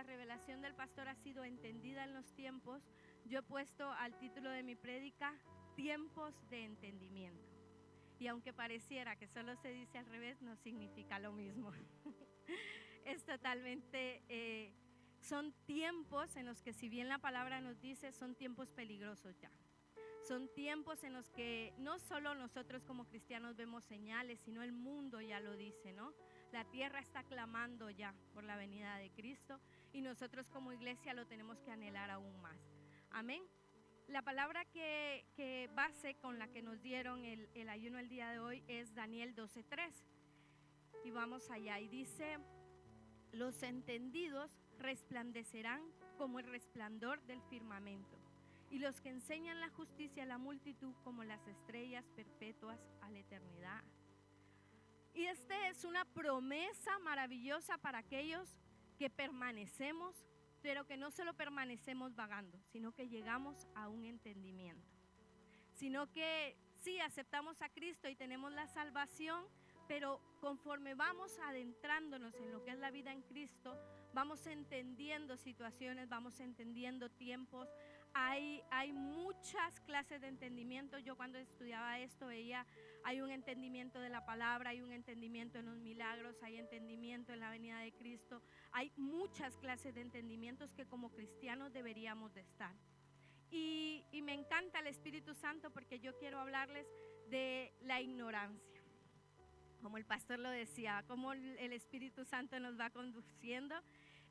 la revelación del pastor ha sido entendida en los tiempos, yo he puesto al título de mi prédica tiempos de entendimiento. Y aunque pareciera que solo se dice al revés, no significa lo mismo. Es totalmente, son tiempos en los que, si bien la palabra nos dice, son tiempos peligrosos ya. Son tiempos en los que no solo nosotros como cristianos vemos señales, sino el mundo ya lo dice, ¿no? La tierra está clamando ya por la venida de Cristo y nosotros como iglesia lo tenemos que anhelar aún más. Amén. La palabra que base con la que nos dieron el ayuno el día de hoy es Daniel 12:3. Y vamos allá y dice: los entendidos resplandecerán como el resplandor del firmamento, y los que enseñan la justicia a la multitud como las estrellas perpetuas a la eternidad. Y es una promesa maravillosa para aquellos que permanecemos, pero que no solo permanecemos vagando, sino que llegamos a un entendimiento. Sino que sí, aceptamos a Cristo y tenemos la salvación, pero conforme vamos adentrándonos en lo que es la vida en Cristo, vamos entendiendo situaciones, vamos entendiendo tiempos. Hay muchas clases de entendimiento. Yo cuando estudiaba esto veía, hay un entendimiento de la palabra, hay un entendimiento en los milagros, hay entendimiento en la venida de Cristo. Hay muchas clases de entendimientos que como cristianos deberíamos de estar. Y me encanta el Espíritu Santo porque yo quiero hablarles de la ignorancia. Como el pastor lo decía, cómo el Espíritu Santo nos va conduciendo.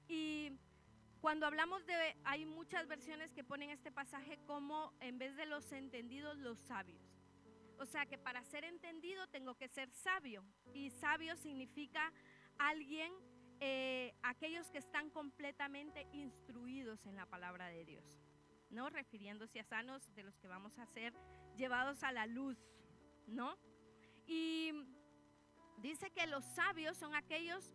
Y cuando hablamos de, hay muchas versiones que ponen este pasaje como, en vez de los entendidos, los sabios. O sea que para ser entendido tengo que ser sabio. Y sabio significa alguien, aquellos que están completamente instruidos en la palabra de Dios, ¿no? Refiriéndose a sanos, de los que vamos a ser llevados a la luz, ¿no? Y dice que los sabios son aquellos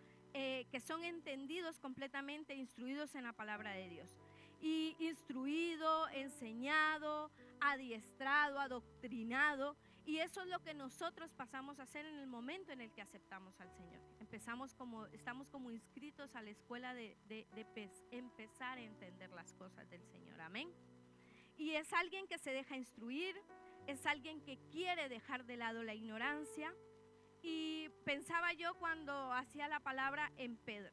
que son entendidos completamente, instruidos en la palabra de Dios. Y instruido, enseñado, adiestrado, adoctrinado. Y eso es lo que nosotros pasamos a hacer en el momento en el que aceptamos al Señor. Estamos como inscritos a la escuela de empezar a entender las cosas del Señor. Amén. Y es alguien que se deja instruir, es alguien que quiere dejar de lado la ignorancia. Y pensaba yo cuando hacía la palabra en Pedro.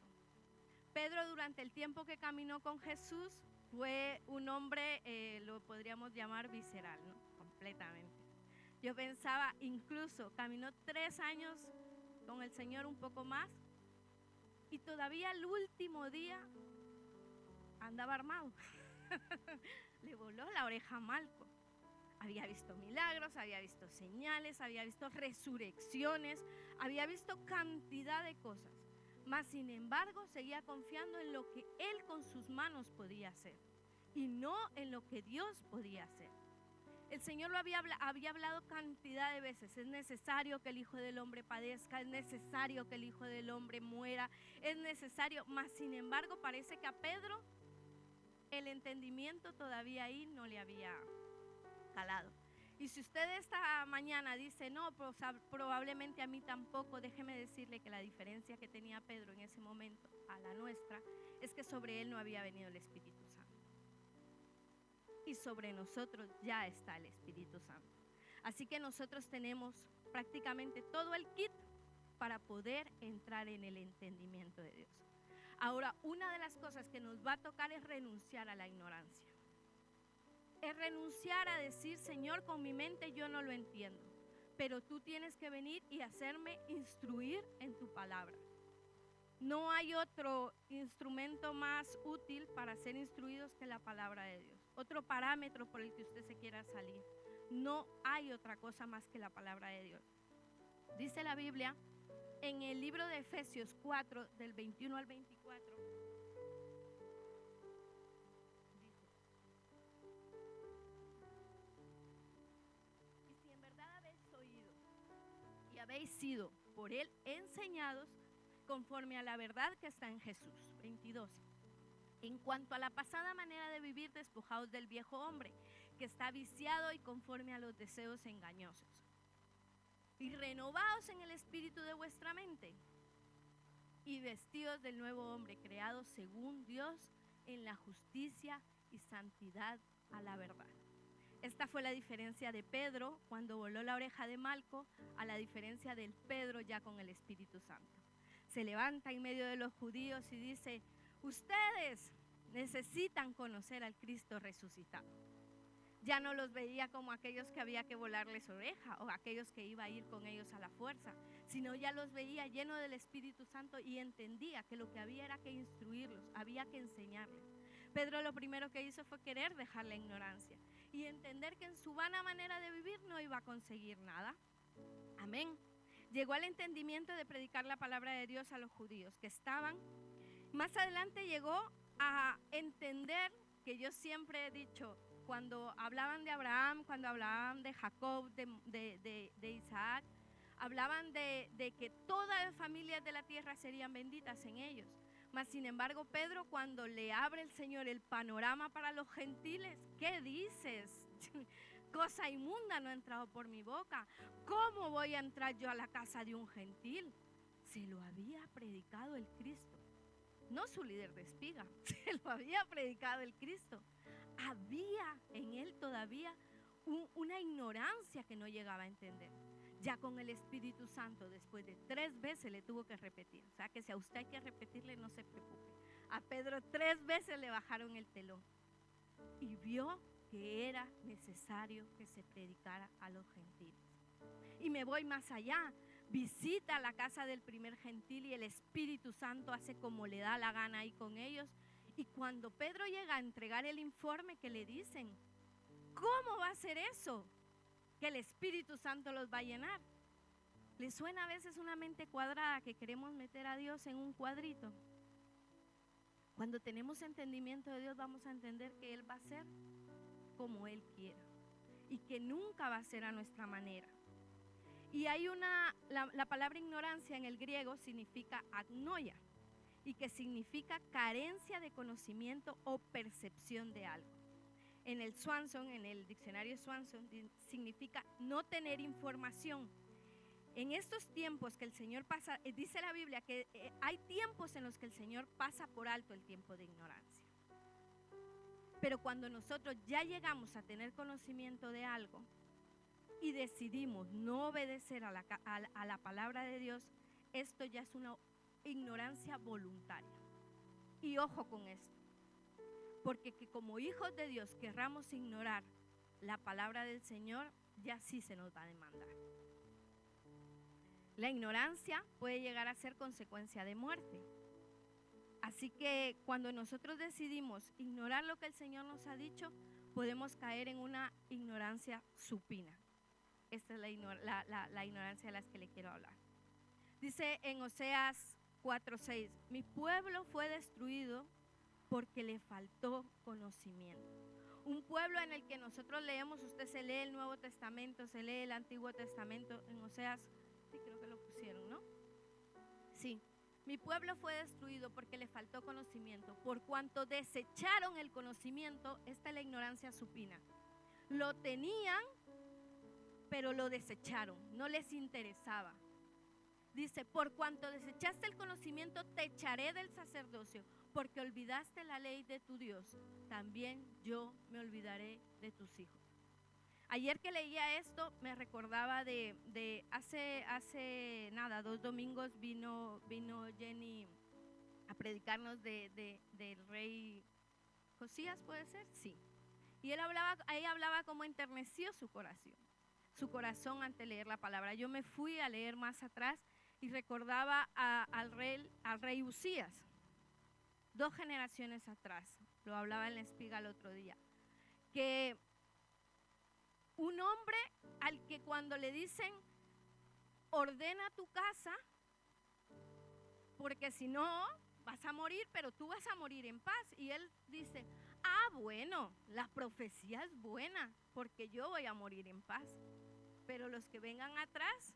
Pedro, durante el tiempo que caminó con Jesús, fue un hombre, lo podríamos llamar visceral, ¿no? Completamente. Yo pensaba, incluso caminó 3 años con el Señor, un poco más, y todavía el último día andaba armado. Le voló la oreja a Malco. Había visto milagros, había visto señales, había visto resurrecciones, había visto cantidad de cosas. Mas sin embargo seguía confiando en lo que él con sus manos podía hacer y no en lo que Dios podía hacer. El Señor lo había hablado cantidad de veces: es necesario que el Hijo del Hombre padezca, es necesario que el Hijo del Hombre muera, es necesario. Mas sin embargo parece que a Pedro el entendimiento todavía ahí no le había calado. Y si usted esta mañana dice, no, pues probablemente a mí tampoco, déjeme decirle que la diferencia que tenía Pedro en ese momento a la nuestra es que sobre él no había venido el Espíritu Santo. Y sobre nosotros ya está el Espíritu Santo. Así que nosotros tenemos prácticamente todo el kit para poder entrar en el entendimiento de Dios. Ahora, una de las cosas que nos va a tocar es renunciar a la ignorancia. Es renunciar a decir, Señor, con mi mente yo no lo entiendo, pero tú tienes que venir y hacerme instruir en tu palabra. No hay otro instrumento más útil para ser instruidos que la palabra de Dios. Otro parámetro por el que usted se quiera salir. No hay otra cosa más que la palabra de Dios. Dice la Biblia en el libro de Efesios 4, del 21 al 24. Y si en verdad habéis oído y habéis sido por él enseñados conforme a la verdad que está en Jesús. 22. En cuanto a la pasada manera de vivir, despojaos del viejo hombre, que está viciado y conforme a los deseos engañosos. Y renovaos en el espíritu de vuestra mente. y vestidos del nuevo hombre, creado según Dios en la justicia y santidad a la verdad. Esta fue la diferencia de Pedro cuando voló la oreja de Malco, a la diferencia del Pedro ya con el Espíritu Santo. Se levanta en medio de los judíos y dice: ustedes necesitan conocer al Cristo resucitado. Ya no los veía como aquellos que había que volarles oreja o aquellos que iba a ir con ellos a la fuerza, sino ya los veía llenos del Espíritu Santo y entendía que lo que había era que instruirlos, había que enseñarles. Pedro lo primero que hizo fue querer dejar la ignorancia y entender que en su vana manera de vivir no iba a conseguir nada. Amén. Llegó al entendimiento de predicar la palabra de Dios a los judíos que estaban. Más adelante llegó a entender que yo siempre he dicho, cuando hablaban de Abraham, cuando hablaban de Jacob, de Isaac, hablaban de que todas las familias de la tierra serían benditas en ellos. Mas sin embargo, Pedro, cuando le abre el Señor el panorama para los gentiles, ¿qué dices? Cosa inmunda no ha entrado por mi boca. ¿Cómo voy a entrar yo a la casa de un gentil? Se lo había predicado el Cristo, no su líder de espiga, se lo había predicado el Cristo. Había en él todavía una ignorancia que no llegaba a entender. Ya con el Espíritu Santo, después de 3 veces le tuvo que repetir. O sea que si a usted hay que repetirle, no se preocupe. A Pedro 3 veces le bajaron el telón y vio que era necesario que se predicara a los gentiles. Y me voy más allá. Visita la casa del primer gentil y el Espíritu Santo hace como le da la gana ahí con ellos. Y cuando Pedro llega a entregar el informe, que le dicen: ¿cómo va a ser eso? Que el Espíritu Santo los va a llenar. ¿Les suena a veces una mente cuadrada que queremos meter a Dios en un cuadrito? Cuando tenemos entendimiento de Dios, vamos a entender que Él va a ser como Él quiera y que nunca va a ser a nuestra manera. Y hay la palabra ignorancia en el griego significa agnoia, y que significa carencia de conocimiento o percepción de algo. En el Swanson, en el diccionario Swanson, significa no tener información. En estos tiempos que el Señor pasa, dice la Biblia que hay tiempos en los que el Señor pasa por alto el tiempo de ignorancia. Pero cuando nosotros ya llegamos a tener conocimiento de algo y decidimos no obedecer a la palabra de Dios, esto ya es una ignorancia voluntaria. Y ojo con esto, porque que como hijos de Dios querramos ignorar la palabra del Señor, ya sí se nos va a demandar. La ignorancia puede llegar a ser consecuencia de muerte. Así que cuando nosotros decidimos ignorar lo que el Señor nos ha dicho, podemos caer en una ignorancia supina. Esta es la ignorancia de las que le quiero hablar. Dice en Oseas 4:6, mi pueblo fue destruido porque le faltó conocimiento. Un pueblo en el que nosotros leemos, usted se lee el Nuevo Testamento, se lee el Antiguo Testamento, en Oseas, sí creo que lo pusieron, ¿no? Sí, mi pueblo fue destruido porque le faltó conocimiento, por cuanto desecharon el conocimiento. Esta es la ignorancia supina. Lo tenían, pero lo desecharon, no les interesaba. Dice, por cuanto desechaste el conocimiento, te echaré del sacerdocio, porque olvidaste la ley de tu Dios, también yo me olvidaré de tus hijos. Ayer que leía esto, me recordaba de hace 2 domingos vino Jenny a predicarnos del rey Josías, ¿puede ser? Sí. Y ahí hablaba cómo enterneció su corazón ante leer la palabra. Yo me fui a leer más atrás y recordaba al rey Usías, 2 generaciones atrás, lo hablaba en la espiga el otro día, que un hombre al que cuando le dicen ordena tu casa, porque si no vas a morir, pero tú vas a morir en paz, y él dice, bueno, la profecía es buena, porque yo voy a morir en paz, pero los que vengan atrás,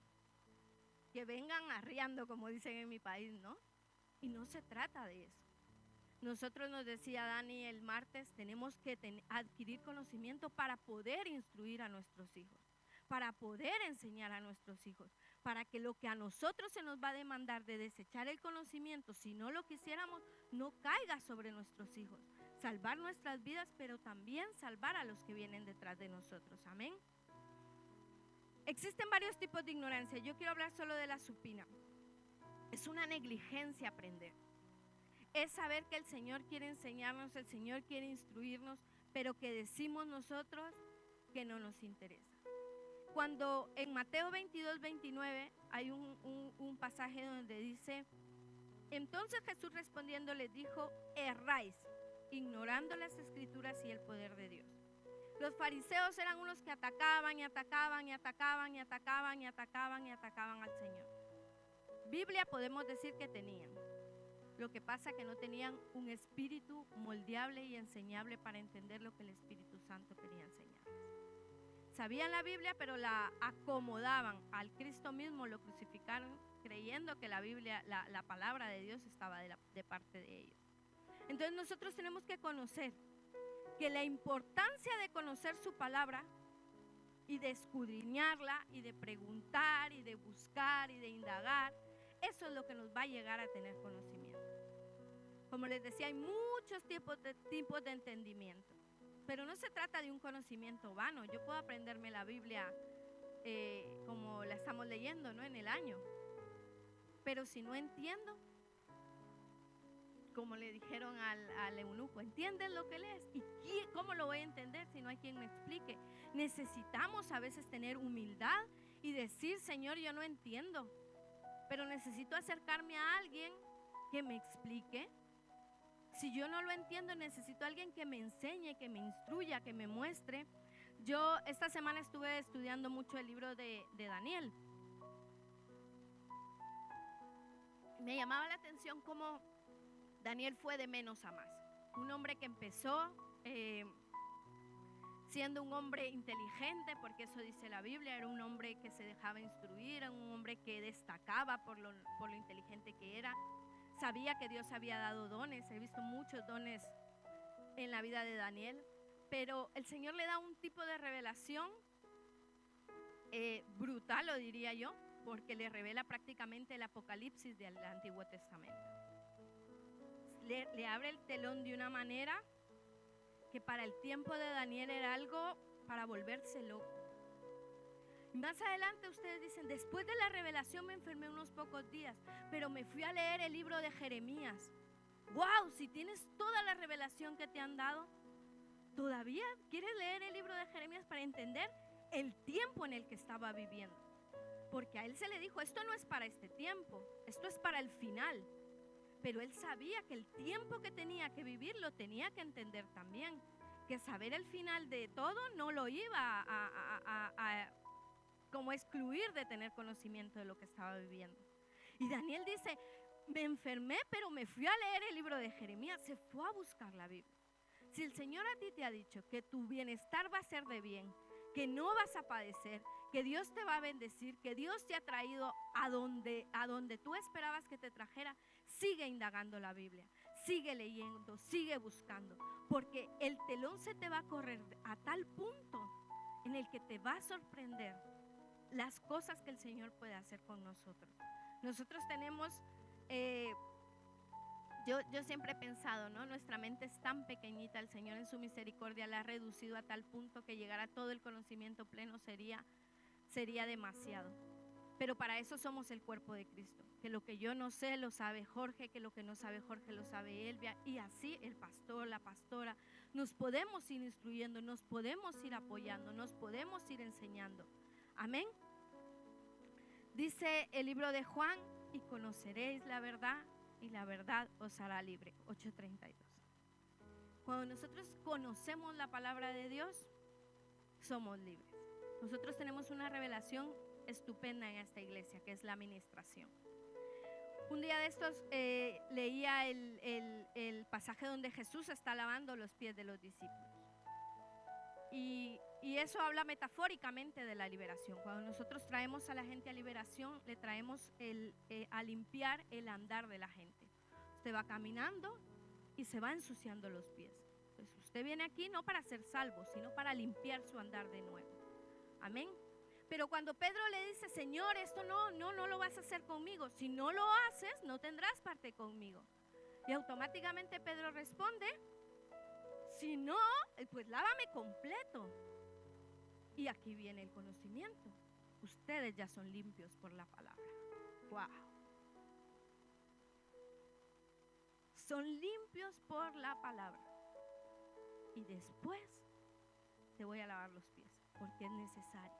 que vengan arriando, como dicen en mi país, ¿no? Y no se trata de eso. Nosotros, nos decía Dani el martes, tenemos que adquirir conocimiento para poder instruir a nuestros hijos, para poder enseñar a nuestros hijos, para que lo que a nosotros se nos va a demandar de desechar el conocimiento, si no lo quisiéramos, no caiga sobre nuestros hijos. Salvar nuestras vidas, pero también salvar a los que vienen detrás de nosotros. Amén. Existen varios tipos de ignorancia. Yo quiero hablar solo de la supina. Es una negligencia aprender. Es saber que el Señor quiere enseñarnos, el Señor quiere instruirnos, pero que decimos nosotros que no nos interesa. Cuando en Mateo 22, 29 hay un pasaje donde dice: entonces Jesús respondiendo les dijo: erráis, ignorando las escrituras y el poder de Dios. Los fariseos eran unos que atacaban y atacaban y atacaban y atacaban y atacaban y atacaban al Señor. Biblia podemos decir que tenían. Lo que pasa es que no tenían un espíritu moldeable y enseñable para entender lo que el Espíritu Santo quería enseñarles. Sabían la Biblia, pero la acomodaban al Cristo mismo, lo crucificaron creyendo que la Biblia, la palabra de Dios estaba de parte de ellos. Entonces nosotros tenemos que conocer que la importancia de conocer su palabra y de escudriñarla y de preguntar y de buscar y de indagar, eso es lo que nos va a llegar a tener conocimiento. Como les decía, hay muchos tipos de entendimiento, pero no se trata de un conocimiento vano. Yo puedo aprenderme la Biblia como la estamos leyendo, ¿no?, en el año, pero si no entiendo, como le dijeron al eunuco, ¿entiendes lo que lees? ¿Y cómo lo voy a entender si no hay quien me explique? Necesitamos a veces tener humildad y decir: Señor, yo no entiendo, pero necesito acercarme a alguien que me explique. Si yo no lo entiendo, necesito a alguien que me enseñe, que me instruya, que me muestre. Yo esta semana estuve estudiando mucho el libro de Daniel. Me llamaba la atención cómo Daniel fue de menos a más. Un hombre que empezó siendo un hombre inteligente, porque eso dice la Biblia, era un hombre que se dejaba instruir, era un hombre que destacaba por lo inteligente que era. Sabía que Dios había dado dones, he visto muchos dones en la vida de Daniel, pero el Señor le da un tipo de revelación brutal, lo diría yo, porque le revela prácticamente el Apocalipsis del Antiguo Testamento. Le abre el telón de una manera que para el tiempo de Daniel era algo para volverse loco. Y más adelante ustedes dicen: después de la revelación me enfermé unos pocos días, pero me fui a leer el libro de Jeremías. ¡Wow! Si tienes toda la revelación que te han dado, ¿todavía quieres leer el libro de Jeremías para entender el tiempo en el que estaba viviendo? Porque a él se le dijo: esto no es para este tiempo, esto es para el final. Pero él sabía que el tiempo que tenía que vivir lo tenía que entender también, que saber el final de todo no lo iba a como excluir de tener conocimiento de lo que estaba viviendo. Y Daniel dice: me enfermé, pero me fui a leer el libro de Jeremías. Se fue a buscar la Biblia. Si el Señor a ti te ha dicho que tu bienestar va a ser de bien, que no vas a padecer, que Dios te va a bendecir, que Dios te ha traído a donde tú esperabas que te trajera, sigue indagando la Biblia, sigue leyendo, sigue buscando, porque el telón se te va a correr a tal punto en el que te va a sorprender las cosas que el Señor puede hacer con nosotros. Nosotros tenemos, yo siempre he pensado, ¿no?, nuestra mente es tan pequeñita, el Señor en su misericordia la ha reducido a tal punto que llegar a todo el conocimiento pleno sería demasiado. Pero para eso somos el cuerpo de Cristo, que lo que yo no sé lo sabe Jorge, que lo que no sabe Jorge lo sabe Elvia, y así el pastor, la pastora, nos podemos ir instruyendo, nos podemos ir apoyando, nos podemos ir enseñando. Amén. Dice el libro de Juan: y conoceréis la verdad, y la verdad os hará libre. 8:32. Cuando nosotros conocemos la palabra de Dios, somos libres. Nosotros tenemos una revelación estupenda en esta iglesia, que es la administración. Un día de estos leía el pasaje donde Jesús está lavando los pies de los discípulos. Y eso habla metafóricamente de la liberación. Cuando nosotros traemos a la gente a liberación, le traemos a limpiar el andar de la gente. Usted va caminando y se va ensuciando los pies. Pues usted viene aquí no para ser salvo, sino para limpiar su andar de nuevo. Amén. Pero cuando Pedro le dice, Señor, esto no lo vas a hacer conmigo. Si no lo haces, no tendrás parte conmigo. Y automáticamente Pedro responde, si no, pues lávame completo. Y aquí viene el conocimiento. Ustedes ya son limpios por la palabra. ¡Wow! Son limpios por la palabra. Y después te voy a lavar los pies, porque es necesario.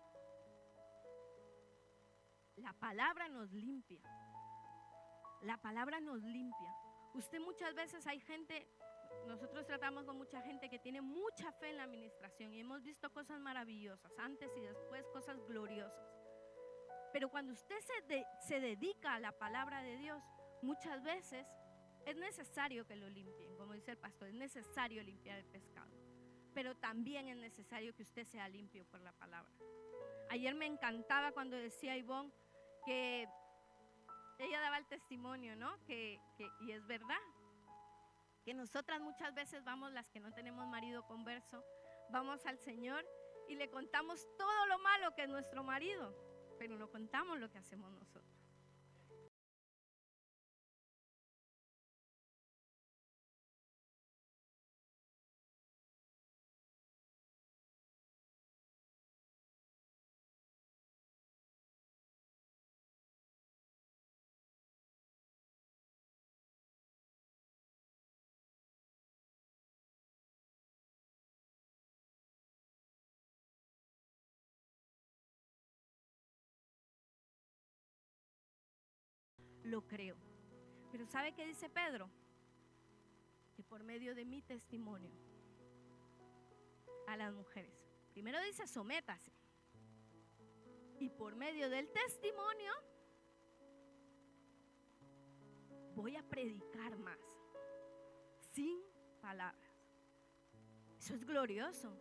La palabra nos limpia. La palabra nos limpia. Usted muchas veces hay gente, nosotros tratamos con mucha gente que tiene mucha fe en la administración y hemos visto cosas maravillosas, antes y después cosas gloriosas. Pero cuando usted se dedica a la palabra de Dios, muchas veces es necesario que lo limpien, como dice el pastor, es necesario limpiar el pescado. Pero también es necesario que usted sea limpio por la palabra. Ayer me encantaba cuando decía Ivonne que ella daba el testimonio, ¿no? Y es verdad, que nosotras muchas veces vamos, las que no tenemos marido converso, vamos al Señor y le contamos todo lo malo que es nuestro marido, pero no contamos lo que hacemos nosotros. Lo creo. Pero ¿sabe qué dice Pedro? Que por medio de mi testimonio a las mujeres, primero dice sométase, y por medio del testimonio voy a predicar más, sin palabras. Eso es glorioso,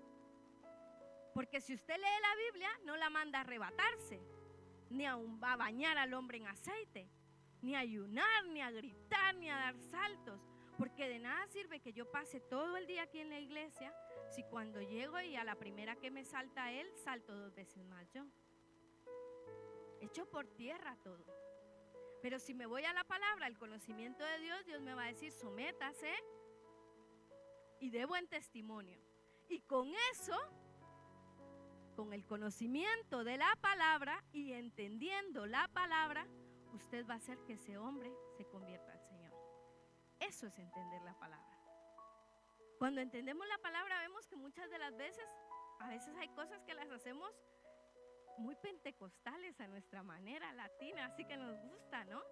porque si usted lee la Biblia, no la manda a arrebatarse, ni aún va a bañar al hombre en aceite, ni a ayunar, ni a gritar, ni a dar saltos, porque de nada sirve que yo pase todo el día aquí en la iglesia si cuando llego y a la primera que me salta él, salto 2 veces más yo. Echo por tierra todo. Pero si me voy a la palabra, al conocimiento de Dios, Dios me va a decir, sométase y dé buen testimonio. Y con eso, con el conocimiento de la palabra y entendiendo la palabra, usted va a hacer que ese hombre se convierta al Señor. Eso es entender la palabra. Cuando entendemos la palabra, vemos que muchas de las veces, a veces hay cosas que las hacemos muy pentecostales a nuestra manera latina, así que nos gusta, ¿no?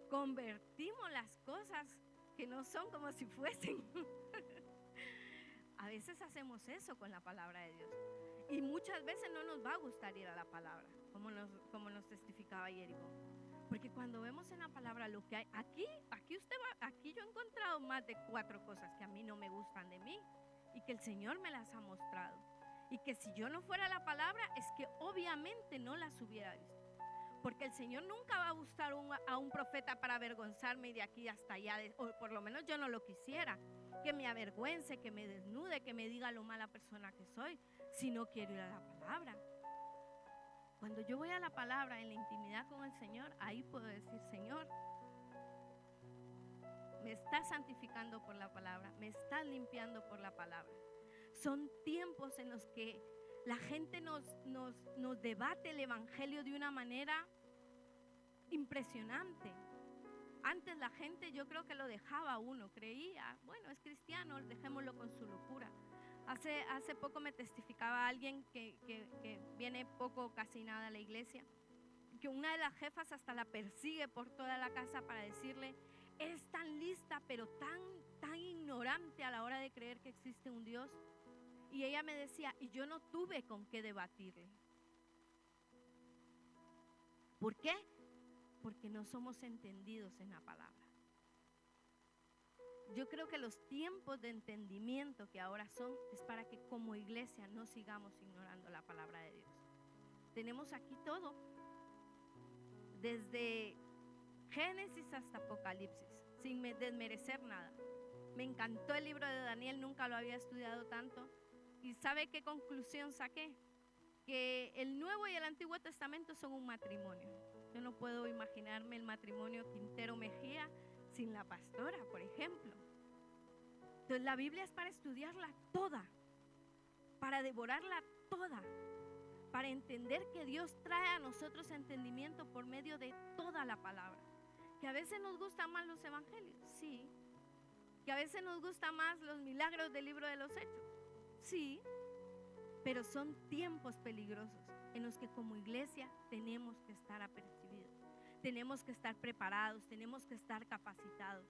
Convertimos las cosas que no son como si fuesen. A veces hacemos eso con la palabra de Dios. Y muchas veces no nos va a gustar ir a la palabra, como nos testificaba ayer Ivonne. Porque cuando vemos en la palabra lo que hay, aquí yo he encontrado más de 4 cosas que a mí no me gustan de mí y que el Señor me las ha mostrado. Y que si yo no fuera la palabra, es que obviamente no las hubiera visto. Porque el Señor nunca va a buscar a un profeta para avergonzarme de aquí hasta allá, o por lo menos yo no lo quisiera, que me avergüence, que me desnude, que me diga lo mala persona que soy, si no quiero ir a la palabra. Cuando yo voy a la palabra en la intimidad con el Señor, ahí puedo decir, Señor, me estás santificando por la palabra, me estás limpiando por la palabra. Son tiempos en los que la gente nos debate el evangelio de una manera impresionante. Antes la gente, yo creo que lo dejaba a uno, creía, bueno, es cristiano, dejémoslo con su locura. Hace poco me testificaba alguien que viene poco, casi nada a la iglesia, que una de las jefas hasta la persigue por toda la casa para decirle, eres tan lista, pero tan ignorante a la hora de creer que existe un Dios. Y ella me decía, y yo no tuve con qué debatirle. ¿Por qué? Porque no somos entendidos en la palabra. Yo creo que los tiempos de entendimiento que ahora son es para que como iglesia no sigamos ignorando la palabra de Dios. Tenemos aquí todo, desde Génesis hasta Apocalipsis, sin desmerecer nada. Me encantó el libro de Daniel, nunca lo había estudiado tanto. ¿Y sabe qué conclusión saqué? que el Nuevo y el Antiguo Testamento son un matrimonio. Yo no puedo imaginarme el matrimonio Quintero Mejía sin la pastora, por ejemplo. Entonces la Biblia es para estudiarla toda, para devorarla toda, para entender que Dios trae a nosotros entendimiento por medio de toda la palabra. Que a veces nos gustan más los evangelios, sí. Que a veces nos gustan más los milagros del libro de los Hechos, sí. Pero son tiempos peligrosos en los que como iglesia tenemos que estar apercibidos, tenemos que estar preparados, tenemos que estar capacitados.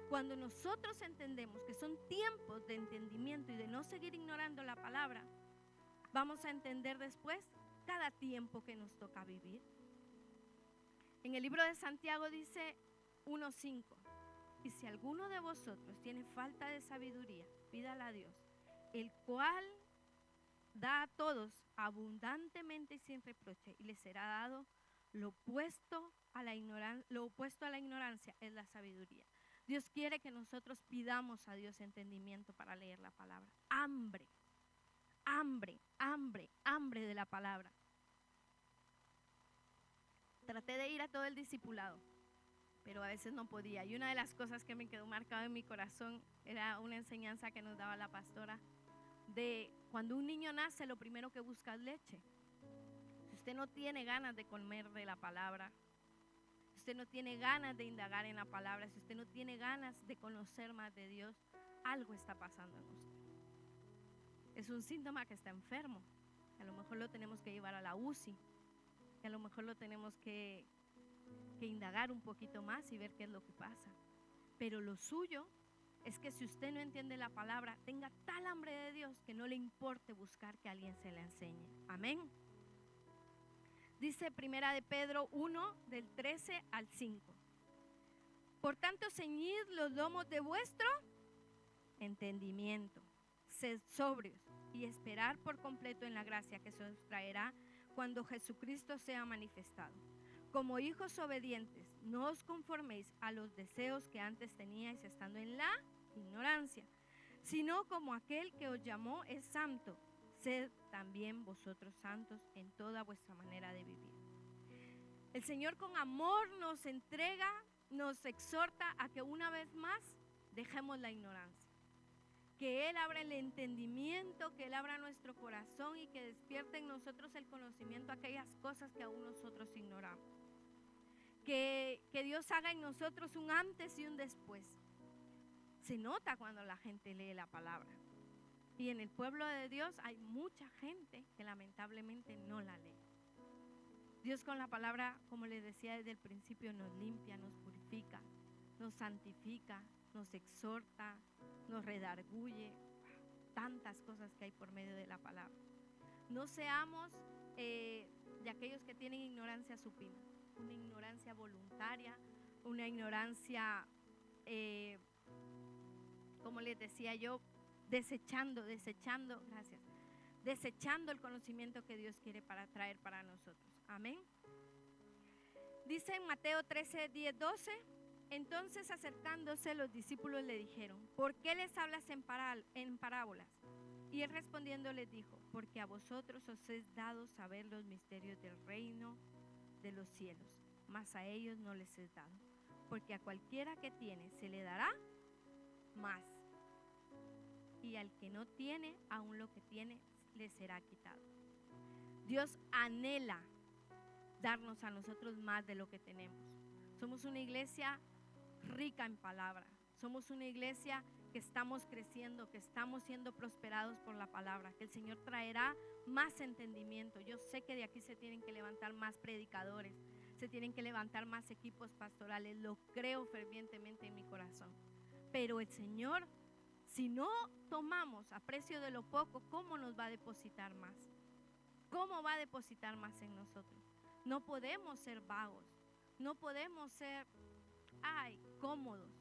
Cuando nosotros entendemos que son tiempos de entendimiento y de no seguir ignorando la palabra, vamos a entender después cada tiempo que nos toca vivir. En el libro de Santiago dice 1:5, y si alguno de vosotros tiene falta de sabiduría, pídala a Dios, el cual da a todos abundantemente y sin reproche, y les será dado lo opuesto a la ignorancia es la sabiduría. Dios quiere que nosotros pidamos a Dios entendimiento para leer la palabra. Hambre, hambre, hambre, hambre de la palabra. Traté de ir a todo el discipulado, pero a veces no podía. Y una de las cosas que me quedó marcado en mi corazón era una enseñanza que nos daba la pastora de cuando un niño nace, lo primero que busca es leche. Si usted no tiene ganas de comer de la palabra, si usted no tiene ganas de indagar en la palabra, si usted no tiene ganas de conocer más de Dios, algo está pasando en usted. Es un síntoma que está enfermo. A lo mejor lo tenemos que llevar a la UCI, que a lo mejor lo tenemos que indagar un poquito más y ver qué es lo que pasa. Pero lo suyo es que si usted no entiende la palabra, tenga tal hambre de Dios que no le importe buscar que alguien se la enseñe. Amén. Dice Primera de Pedro 1, del 13 al 5. Por tanto, ceñid los lomos de vuestro entendimiento, sed sobrios y esperar por completo en la gracia que se os traerá cuando Jesucristo sea manifestado. Como hijos obedientes, no os conforméis a los deseos que antes teníais estando en la ignorancia, sino como aquel que os llamó es santo, sed también vosotros santos en toda vuestra manera de vivir. El Señor con amor nos entrega, nos exhorta a que una vez más dejemos la ignorancia, que Él abra el entendimiento, que Él abra nuestro corazón y que despierte en nosotros el conocimiento a aquellas cosas que aún nosotros ignoramos. Que Dios haga en nosotros un antes y un después. Se nota cuando la gente lee la palabra. Y en el pueblo de Dios hay mucha gente que lamentablemente no la lee. Dios con la palabra, como les decía desde el principio, nos limpia, nos purifica, nos santifica, nos exhorta, nos redarguye. Tantas cosas que hay por medio de la palabra. No seamos de aquellos que tienen ignorancia supina, una ignorancia voluntaria, una ignorancia, como les decía yo, desechando el conocimiento que Dios quiere traer para nosotros. Amén. Dice en Mateo 13, 10, 12, entonces acercándose los discípulos le dijeron, ¿por qué les hablas en parábolas? Y él respondiendo les dijo, porque a vosotros os es dado saber los misterios del reino de los cielos, mas a ellos no les es dado, porque a cualquiera que tiene se le dará más, y al que no tiene, aún lo que tiene le será quitado. Dios anhela darnos a nosotros más de lo que tenemos. Somos una iglesia rica en palabra, somos una iglesia que estamos creciendo, que estamos siendo prosperados por la palabra, que el Señor traerá más entendimiento. Yo sé que de aquí se tienen que levantar más predicadores, se tienen que levantar más equipos pastorales, lo creo fervientemente en mi corazón. Pero el Señor, si no tomamos aprecio de lo poco, ¿cómo nos va a depositar más? ¿Cómo va a depositar más en nosotros? No podemos ser vagos, no podemos ser, cómodos.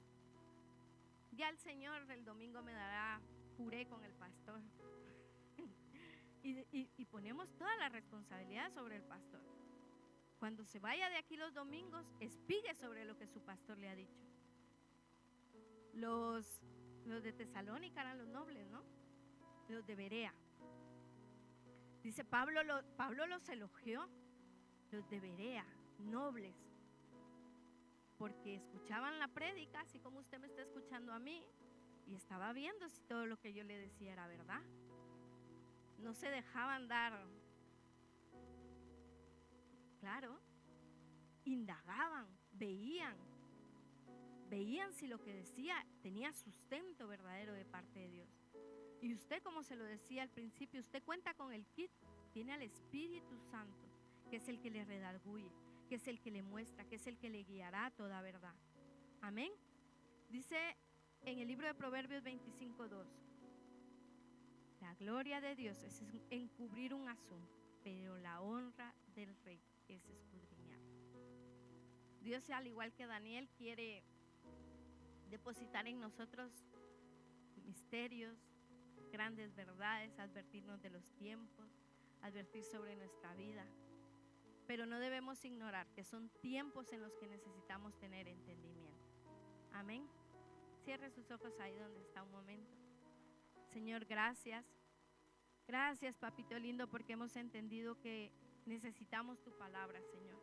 Ya el Señor el domingo me dará puré con el pastor. y ponemos toda la responsabilidad sobre el pastor. Cuando se vaya de aquí los domingos, espigue sobre lo que su pastor le ha dicho. Los de Tesalónica eran los nobles, ¿no? Los de Berea. Dice Pablo los elogió, los de Berea, nobles, porque escuchaban la prédica, así como usted me está escuchando a mí, y estaba viendo si todo lo que yo le decía era verdad. No se dejaban dar, claro, indagaban, veían si lo que decía tenía sustento verdadero de parte de Dios. Y usted, como se lo decía al principio, usted cuenta con el kit, tiene al Espíritu Santo, que es el que le redarguye, que es el que le muestra, que es el que le guiará a toda verdad. Amén. Dice en el libro de Proverbios 25:2, la gloria de Dios es encubrir un asunto, pero la honra del rey es escudriñar. Dios, al igual que Daniel, quiere depositar en nosotros misterios, grandes verdades, advertirnos de los tiempos, advertir sobre nuestra vida. Pero no debemos ignorar que son tiempos en los que necesitamos tener entendimiento. Amén. Cierre sus ojos ahí donde está un momento. Señor, gracias. Gracias, papito lindo, porque hemos entendido que necesitamos tu palabra, Señor.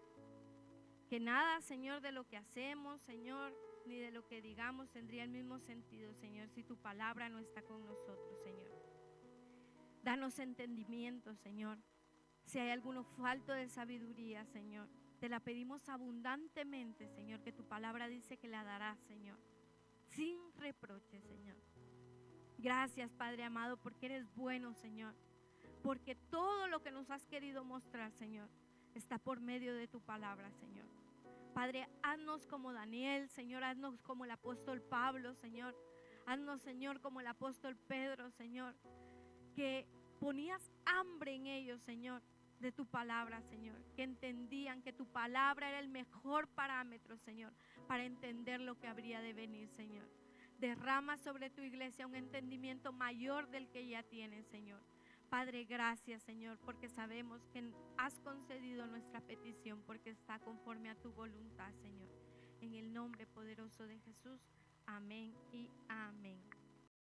Que nada, Señor, de lo que hacemos, Señor, ni de lo que digamos tendría el mismo sentido, Señor, si tu palabra no está con nosotros, Señor. Danos entendimiento, Señor. Si hay alguno falto de sabiduría, Señor, te la pedimos abundantemente, Señor, que tu palabra dice que la darás, Señor, sin reproche, Señor. Gracias, Padre amado, porque eres bueno, Señor, porque todo lo que nos has querido mostrar, Señor, está por medio de tu palabra, Señor. Padre, haznos como Daniel, Señor, haznos como el apóstol Pablo, Señor. Haznos, Señor, como el apóstol Pedro, Señor, que ponías hambre en ellos, Señor, de tu palabra, Señor, que entendían que tu palabra era el mejor parámetro, Señor, para entender lo que habría de venir, Señor. Derrama sobre tu iglesia un entendimiento mayor del que ya tienen, Señor. Padre, gracias, Señor, porque sabemos que has concedido nuestra petición, porque está conforme a tu voluntad, Señor. En el nombre poderoso de Jesús, amén y amén.